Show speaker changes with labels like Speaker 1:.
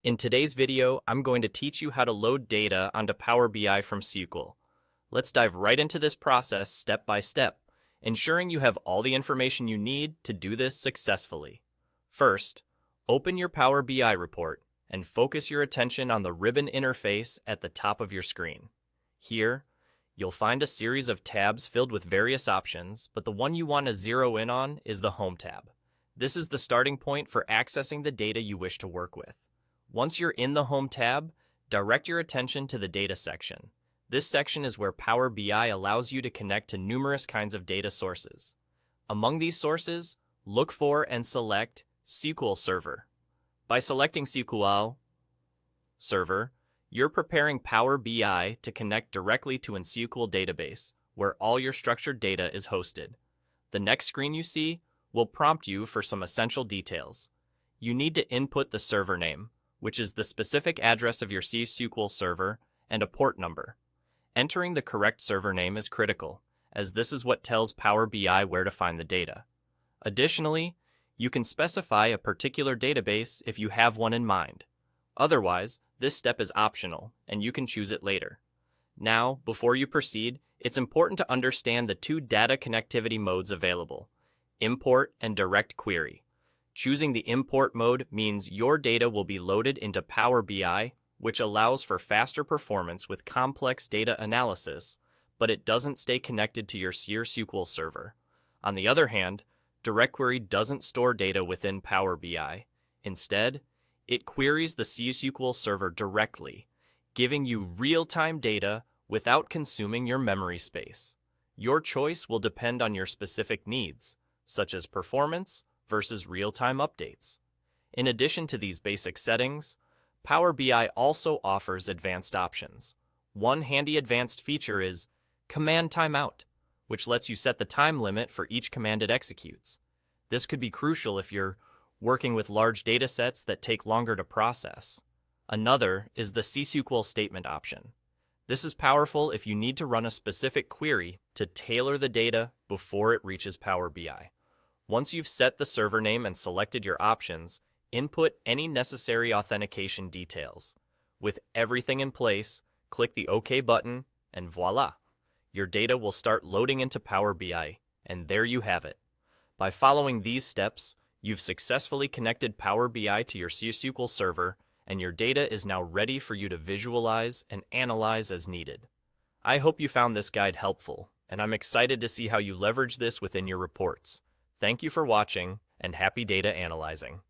Speaker 1: In today's video, I'm going to teach you how to load data onto Power BI from SQL. Let's dive right into this process step by step, ensuring you have all the information you need to do this successfully. First, open your Power BI report and focus your attention on the ribbon interface at the top of your screen. Here, you'll find a series of tabs filled with various options, but the one you want to zero in on is the Home tab. This is the starting point for accessing the data you wish to work with. Once you're in the Home tab, direct your attention to the Data section. This section is where Power BI allows you to connect to numerous kinds of data sources. Among these sources, look for and select SQL Server. By selecting SQL Server, you're preparing Power BI to connect directly to a SQL database, where all your structured data is hosted. The next screen you see will prompt you for some essential details. You need to input the server name, which is the specific address of your SQL server, and a port number. Entering the correct server name is critical, as this is what tells Power BI where to find the data. Additionally, you can specify a particular database if you have one in mind. Otherwise, this step is optional, and you can choose it later. Now, before you proceed, it's important to understand the two data connectivity modes available: import and DirectQuery. Choosing the import mode means your data will be loaded into Power BI, which allows for faster performance with complex data analysis, but it doesn't stay connected to your SQL server. On the other hand, DirectQuery doesn't store data within Power BI. Instead, it queries the SQL server directly, giving you real-time data without consuming your memory space. Your choice will depend on your specific needs, such as performance versus real-time updates. In addition to these basic settings, Power BI also offers advanced options. One handy advanced feature is Command Timeout, which lets you set the time limit for each command it executes. This could be crucial if you're working with large data sets that take longer to process. Another is the SQL statement option. This is powerful if you need to run a specific query to tailor the data before it reaches Power BI. Once you've set the server name and selected your options, input any necessary authentication details. With everything in place, click the OK button, and voila! Your data will start loading into Power BI, and there you have it. By following these steps, you've successfully connected Power BI to your SQL server, and your data is now ready for you to visualize and analyze as needed. I hope you found this guide helpful, and I'm excited to see how you leverage this within your reports. Thank you for watching, and happy data analyzing.